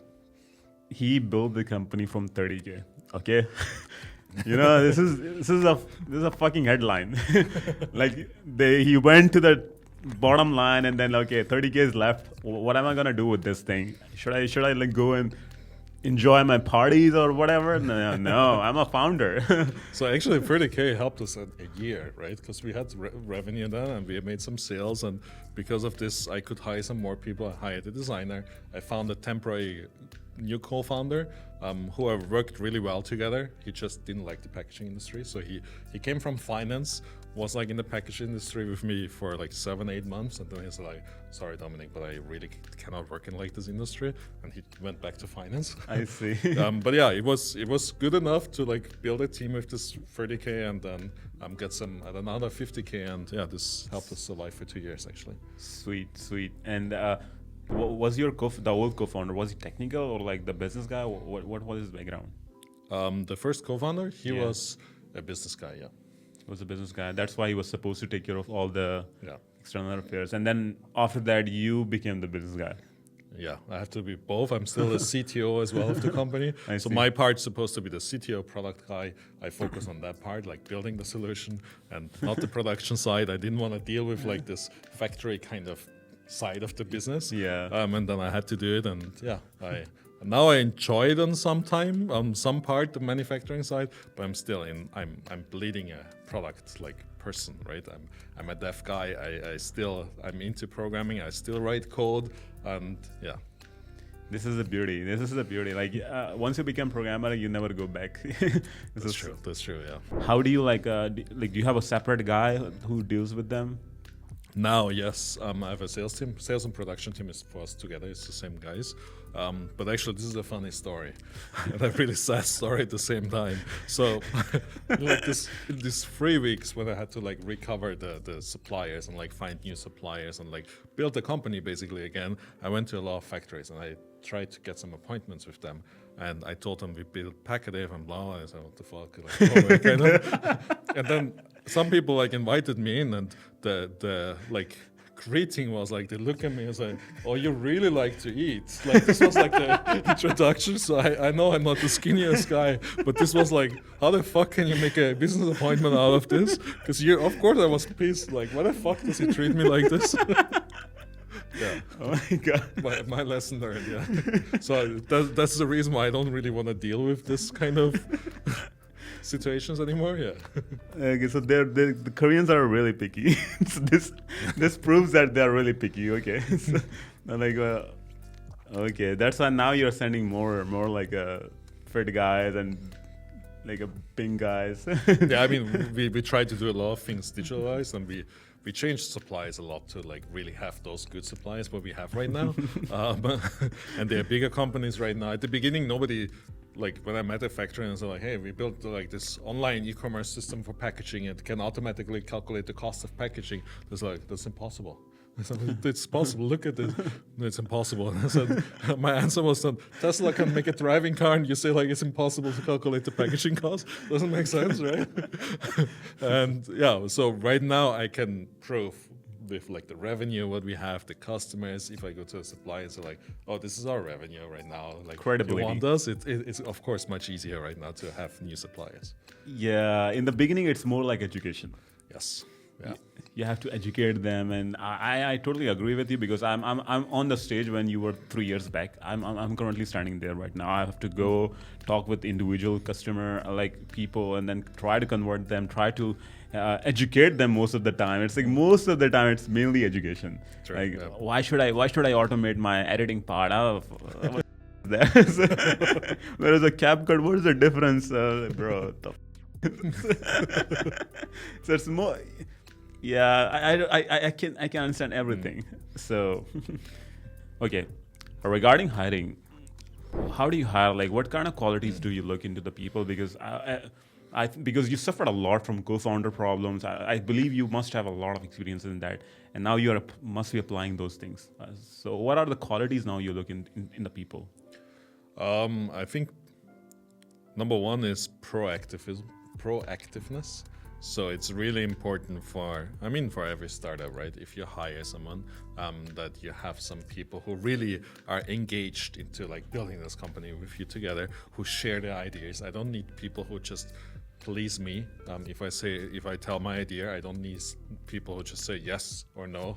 He built the company from 30K. Okay. You know, this is a fucking headline. Like he went to the bottom line and then okay, 30K is left. What am I gonna do with this thing? Should I like go and enjoy my parties or whatever? No, I'm a founder. So actually 30K helped us a year, right? Because we had revenue then and we made some sales, and because of this I could hire some more people. I hired a designer. I found a temporary new co-founder who have worked really well together. He just didn't like the packaging industry, so he came from finance, was like in the packaging industry with me for like 7-8 months, and then he's like, sorry Dominik, but I really cannot work in like this industry, and he went back to finance. I see. But yeah, it was good enough to like build a team with this 30K and then get some at another 50K, and yeah, this helped us survive for 2 years actually. Sweet. And was your the old co-founder, was he technical or like the business guy? What was his background? The first co-founder, he was a business guy, yeah. He was a business guy. That's why he was supposed to take care of all the external affairs. And then after that, you became the business guy. Yeah, I have to be both. I'm still the CTO as well of the company. So my part's supposed to be the CTO product guy. I focus on that part, like building the solution and not the production side. I didn't want to deal with like this factory kind of side of the business. And then I had to do it, and now I enjoy it on some part, the manufacturing side, but I'm still I'm bleeding a product like person, right? I'm a dev guy. I'm into programming. I still write code, and yeah. This is the beauty. Like once you become programmer, you never go back. That's true. Yeah. How do you do you have a separate guy who deals with them? Now, yes, I have a sales team. Sales and production team is for us together. It's the same guys. But actually, this is a funny story and a really sad story at the same time. So, like these 3 weeks when I had to like recover the suppliers and like find new suppliers and like build the company basically again, I went to a lot of factories and I tried to get some appointments with them. And I told them we build Packative and blah. And I said, what the fuck? Like, kind of. And then some people like invited me in, and the like greeting was like, they look at me and say, oh, you really like to eat. Like this was like the introduction. So I know I'm not the skinniest guy, but this was like, how the fuck can you make a business appointment out of this? Because of course I was pissed. Like, why the fuck does he treat me like this? Yeah. Oh my god. My lesson learned. Yeah. So that's the reason why I don't really want to deal with this kind of situations anymore. Yeah. Okay, so the Koreans are really picky. So this proves that they are really picky. Okay. So, like okay, that's why now you're sending more like fit guys and like a pink guys. Yeah, I mean we try to do a lot of things digitalized, and we changed suppliers a lot to like really have those good suppliers what we have right now. And they're bigger companies right now. At the beginning, nobody, like when I met a factory and I was like, hey, we built like this online e-commerce system for packaging. It can automatically calculate the cost of packaging. It's like, that's impossible. I said, it's possible. Look at this. It's impossible. And I said, my answer was that Tesla can make a driving car, and you say like it's impossible to calculate the packaging cost. Doesn't make sense, right? And yeah, so right now I can prove with like the revenue what we have, the customers. If I go to a supplier and say like, oh, this is our revenue right now. Like, credibility. You want us? It's of course much easier right now to have new suppliers. Yeah, in the beginning it's more like education. Yes. Yeah. You have to educate them, and I totally agree with you, because I'm on the stage when you were 3 years back. I'm currently standing there right now. I have to go talk with individual customer like people, and then try to convert them, try to educate them. Most of the time, it's like most of the time it's mainly education. True, like yeah. why should I automate my editing part? There's a CapCut. What is the difference, bro? So it's more. Yeah, I can understand everything. So, okay, regarding hiring, how do you hire? Like, what kind of qualities do you look into the people? Because because you suffered a lot from co-founder problems. I believe you must have a lot of experience in that, and now you must be applying those things. So, what are the qualities now you look in the people? I think number one is proactiveness. So it's really important for every startup, right? If you hire someone, that you have some people who really are engaged into like building this company with you together, who share their ideas. I don't need people who just please me. If I tell my idea, I don't need people who just say yes or no.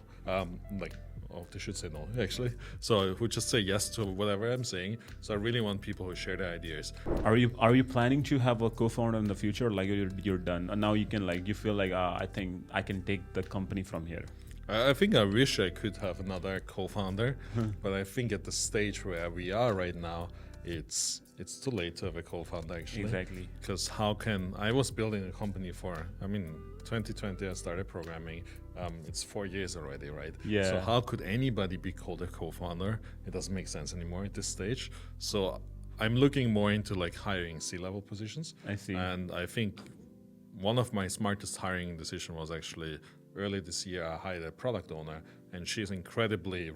They should say no, actually. So who just say yes to whatever I'm saying. So I really want people who share their ideas. Are you planning to have a co-founder in the future? Like you're done, and now you can you feel like I think I can take the company from here. I think I wish I could have another co-founder, but I think at the stage where we are right now, it's too late to have a co-founder actually. Exactly. Because I was building a company 2020 I started programming. It's 4 years already, right? Yeah. So how could anybody be called a co-founder? It doesn't make sense anymore at this stage. So I'm looking more into like hiring C-level positions. I see. And I think one of my smartest hiring decision was actually early this year. I hired a product owner, and she's incredibly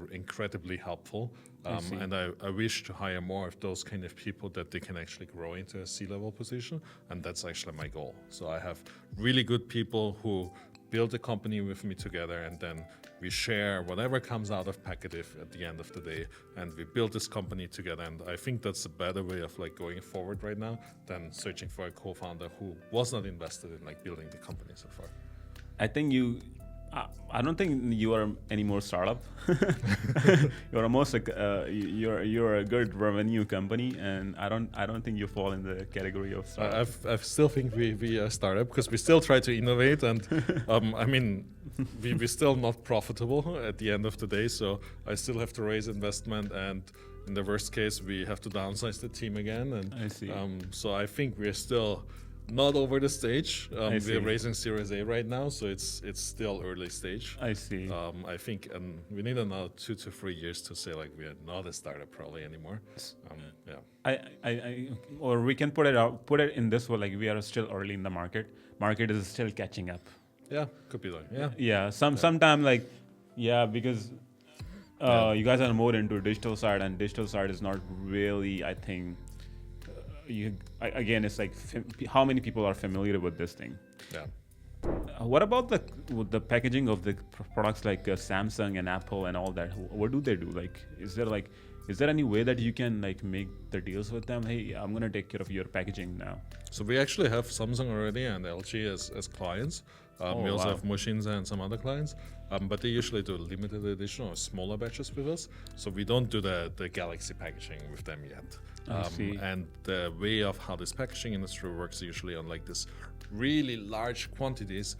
helpful. And I wish to hire more of those kind of people that they can actually grow into a C-level position, and that's actually my goal. So I have really good people who build a company with me together, and then we share whatever comes out of Packative at the end of the day, and we build this company together. And I think that's a better way of like going forward right now than searching for a co-founder who was not invested in like building the company so far. I think I don't think you are any more startup. You're almost like you're a good revenue company, and I don't think you fall in the category of startup. I still think we are a startup because we still try to innovate, and we're still not profitable at the end of the day. So I still have to raise investment, and in the worst case, we have to downsize the team again. And I see. So I think we're still not over the stage. We're raising Series A right now, so it's still early stage. I see. I think we need another 2 to 3 years to say like we're not a startup probably anymore. I or we can put it in this way, like we are still early in the market. Market is still catching up. Yeah, could be like sometime because you guys are more into digital side, and digital side is not really, I think. It's like how many people are familiar with this thing? Yeah. What about the packaging of the products like Samsung and Apple and all that? What do they do? Is there any way that you can make the deals with them? Hey, I'm gonna take care of your packaging now. So we actually have Samsung already and LG as clients. We also have Machines and some other clients, but they usually do limited edition or smaller batches with us. So we don't do the Galaxy packaging with them yet. And the way of how this packaging industry works usually on this really large quantities,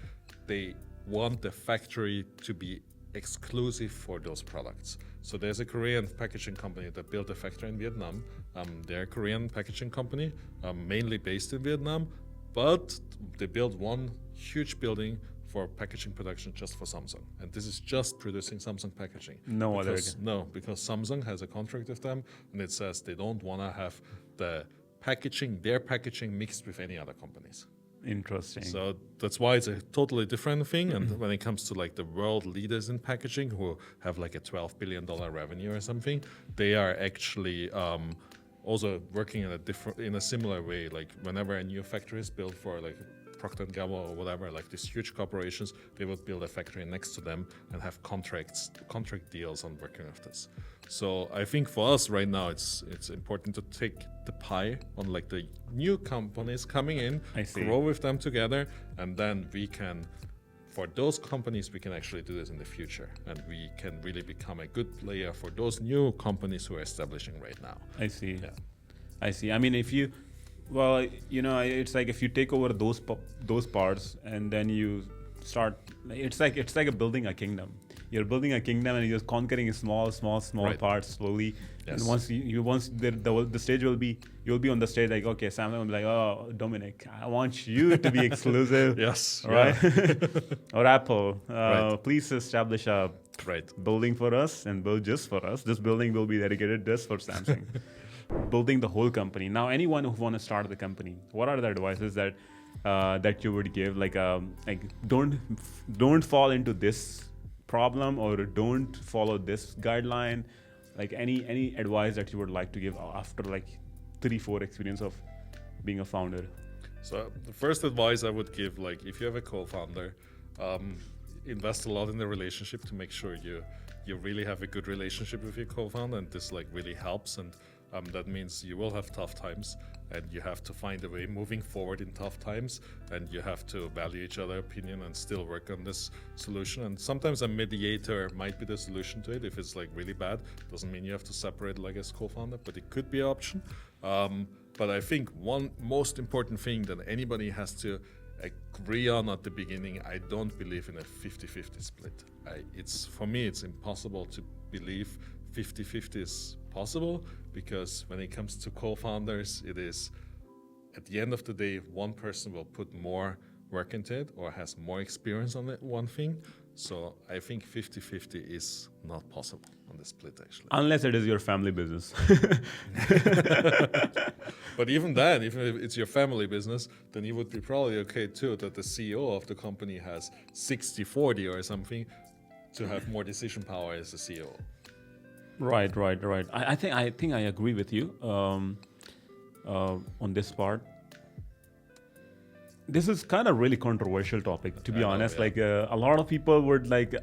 they want the factory to be exclusive for those products. So there's a Korean packaging company that built a factory in Vietnam. They're a Korean packaging company, mainly based in Vietnam, but they built one huge building for packaging production just for Samsung. And this is just producing Samsung packaging. Because Samsung has a contract with them, and it says they don't want to have their packaging mixed with any other companies. Interesting. So that's why it's a totally different thing. And when it comes to the world leaders in packaging who have a $12 billion revenue or something, they are actually also working in a similar way. Whenever a new factory is built for Procter & Gamble or whatever, these huge corporations, they would build a factory next to them and have contract deals on working with this. So I think for us right now, it's important to take the pie on the new companies coming in, grow with them together, and then for those companies, we can actually do this in the future, and we can really become a good player for those new companies who are establishing right now. I see. Yeah. I see. I mean, it's like if you take over those parts and then you start, it's like building a kingdom. you're building a kingdom and you're just conquering small Right. parts slowly. Yes. And once the stage will be, you'll be on the stage like, okay, Sam will be like, oh, Dominik, I want you to be exclusive. Yes. Right? Yeah. Or Apple, Right. please establish a Right. building for us and build just for us. This building will be dedicated just for Samsung. Building the whole company. Now, anyone who want to start the company, what are the advices that that you would give? Like don't fall into this problem, or don't follow this guideline. Like any advice that you would like to give after like 3-4 experience of being a founder? So the first advice I would give, like if you have a co-founder, invest a lot in the relationship to make sure you really have a good relationship with your co-founder, and this like really helps. And that means you will have tough times, and you have to find a way moving forward in tough times, and you have to value each other's opinion and still work on this solution. And sometimes a mediator might be the solution to it. If it's like really bad, doesn't mean you have to separate like as co-founder, but it could be an option. But I think one most important thing that anybody has to agree on at the beginning, I don't believe in a 50-50 split. For me, it's impossible to believe 50-50 is possible, because when it comes to co-founders, it is at the end of the day, one person will put more work into it or has more experience on it, one thing. So I think 50-50 is not possible on the split, actually. Unless it is your family business. But even then, if it's your family business, then you would be probably okay too that the CEO of the company has 60-40 or something to have more decision power as a CEO. Right. I think I agree with you on this part. This is kind of really controversial topic, to be honest. Yeah. Like a lot of people would like,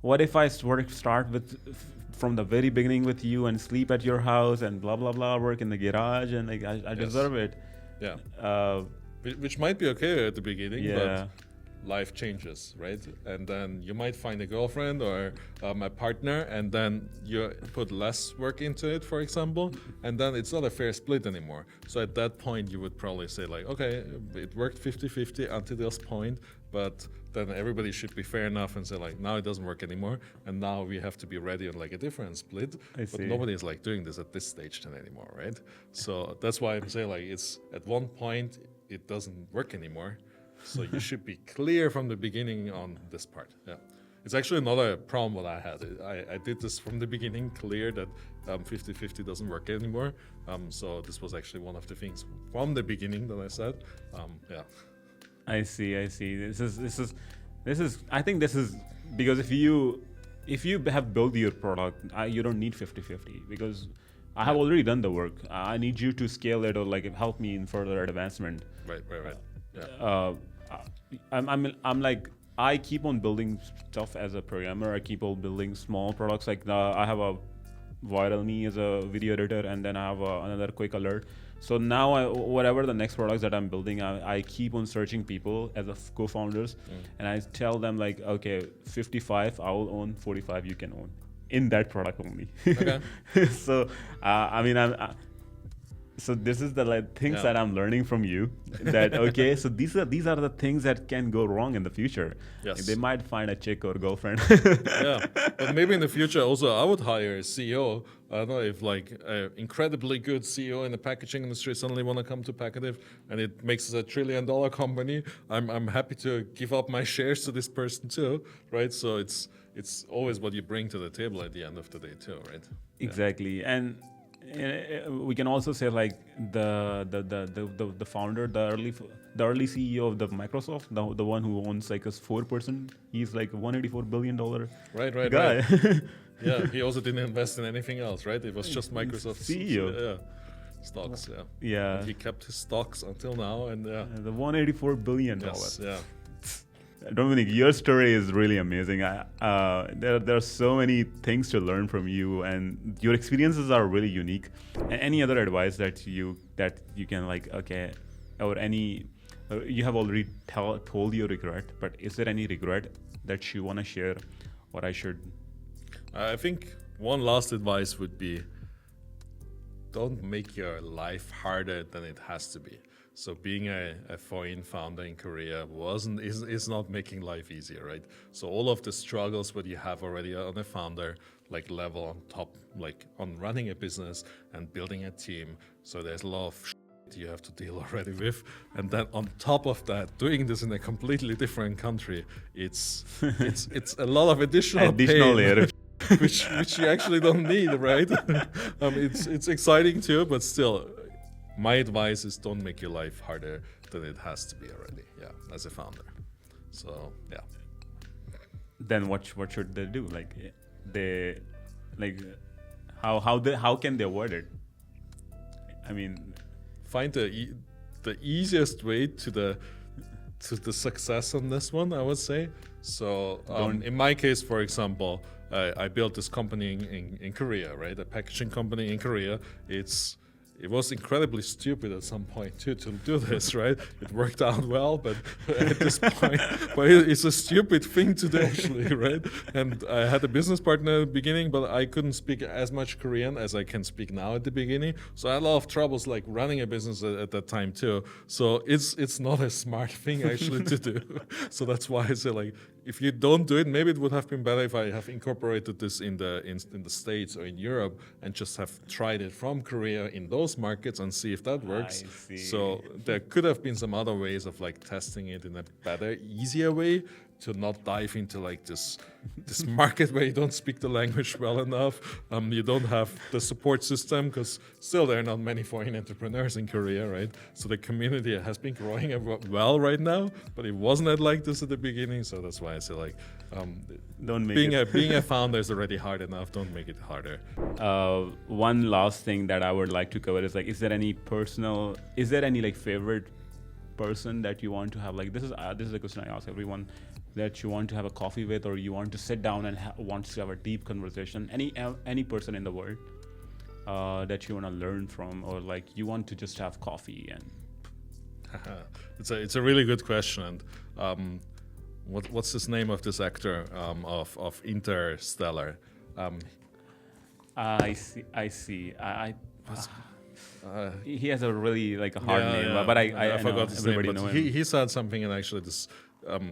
what if I start with from the very beginning with you and sleep at your house and blah blah blah, work in the garage, and like I deserve it. Yeah. Which might be okay at the beginning, Yeah. but life changes, right? And then you might find a girlfriend or a partner, and then you put less work into it, for example, and then it's not a fair split anymore. So at that point, you would probably say like, okay, it worked 50-50 until this point, but then everybody should be fair enough and say like, now it doesn't work anymore, and now we have to be ready on like a different split. I see. But nobody is like doing this at this stage then anymore, right? So that's why I'm saying like, it's at one point it doesn't work anymore. So you should be clear from the beginning on this part. Yeah, it's actually another problem what I had. I did this from the beginning, clear that 50-50 doesn't work anymore. So this was actually one of the things from the beginning that I said. Yeah. I see. This is. I think this is because if you have built your product, you don't need 50-50 because I have already done the work. I need you to scale it or like help me in further advancement. Right. Yeah. I'm like, I keep on building stuff as a programmer. I keep on building small products. Like I have a Viral Me as a video editor, and then I have another Quick Alert. So now whatever the next products that I'm building, I keep on searching people as a co-founders, and I tell them like, okay, 55 I will own, 45 you can own in that product only. Okay. So so this is the like things that I'm learning from you. That okay, so these are the things that can go wrong in the future. Yes. Like, they might find a chick or girlfriend. Yeah, but maybe in the future also I would hire a CEO. I don't know if like an incredibly good CEO in the packaging industry suddenly want to come to Packative and it makes us $1 trillion company. I'm happy to give up my shares to this person too, right? So it's always what you bring to the table at the end of the day too, right? Exactly. And we can also say like the founder, the early CEO of the Microsoft, the one who owns like a 4%, he's like $184 billion right guy. Right. Yeah, he also didn't invest in anything else, right? It was just Microsoft's CEO. Stocks. Yeah. And he kept his stocks until now, and The $184 billion. yes, yeah. Dominik, your story is really amazing. There are so many things to learn from you, and your experiences are really unique. And any other advice that you can like, okay, or any you have already told your regret, but is there any regret that you want to share, or I should? I think one last advice would be, don't make your life harder than it has to be. So being a foreign founder in Korea is not making life easier, right? So all of the struggles that you have already on a founder like level on top, like on running a business and building a team. So there's a lot of shit you have to deal already with, and then on top of that, doing this in a completely different country, it's a lot of additional pain. layer. which you actually don't need, right? It's exciting too, but still, my advice is don't make your life harder than it has to be already. Yeah, as a founder. So yeah. Then what should they do? How can they avoid it? I mean, find the easiest way to the success on this one, I would say. So in my case, for example, I built this company in Korea, right? A packaging company in Korea. It was incredibly stupid at some point too to do this, right? It worked out well, but at this point, but it's a stupid thing to do actually, right? And I had a business partner at the beginning, but I couldn't speak as much Korean as I can speak now at the beginning. So I had a lot of troubles like running a business at that time too. So it's not a smart thing actually to do. So that's why I say like, if you don't do it, maybe it would have been better if I have incorporated this in the States or in Europe and just have tried it from Korea in those markets and see if that works. I see. So there could have been some other ways of like testing it in a better, easier way to not dive into like this market where you don't speak the language well enough. You don't have the support system because still there are not many foreign entrepreneurs in Korea, right? So the community has been growing well right now, but it wasn't like this at the beginning. So that's why I say like, don't make being a founder is already hard enough. Don't make it harder. One last thing that I would like to cover is like, is there any like favorite person that you want to have? Like this is a question I ask everyone, that you want to have a coffee with, or you want to sit down and wants to have a deep conversation. Any person in the world that you want to learn from, or like you want to just have coffee and. It's a really good question. And what's his name of this actor of Interstellar? I see. He has a really like a hard name, but I forgot his name. Everybody But know him. he said something, and actually this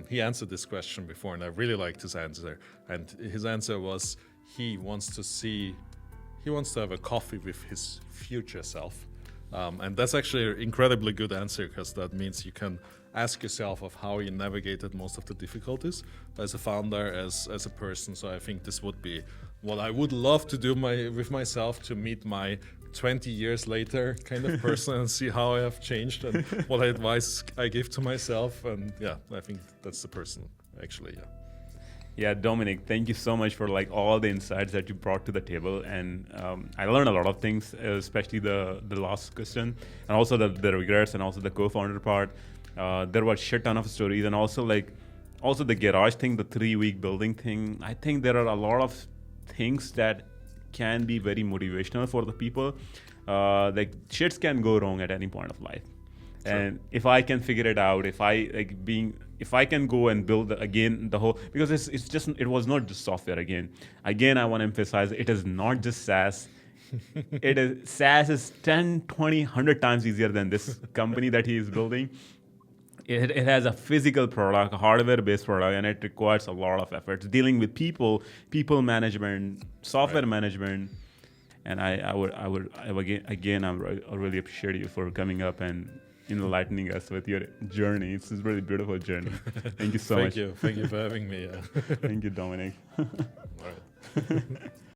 he answered this question before, and I really liked his answer. And his answer was he wants to have a coffee with his future self, and that's actually an incredibly good answer because that means you can ask yourself of how you navigated most of the difficulties as a founder, as a person. So I think this would be what I would love to do with myself, to meet my 20 years later kind of person and see how I have changed and what advice I give to myself. And yeah, I think that's the person actually. Yeah, Dominik, thank you so much for like all the insights that you brought to the table, and I learned a lot of things, especially the last question, and also the regrets, and also the co-founder part. There were shit ton of stories, and also the garage thing, the 3-week building thing. I think there are a lot of things that can be very motivational for the people. Like shits can go wrong at any point of life. Sure. And if I can figure it out, if I can go and build the whole, because it was not just software again. I want to emphasize, it is not just SaaS. SaaS is 10, 20, 100 times easier than this company that he is building. It has a physical product, a hardware-based product, and it requires a lot of efforts dealing with people management, software management. And I really appreciate you for coming up and enlightening us with your journey. It's a really beautiful journey. Thank you so much. Thank you for having me. Thank you, Dominik. All right.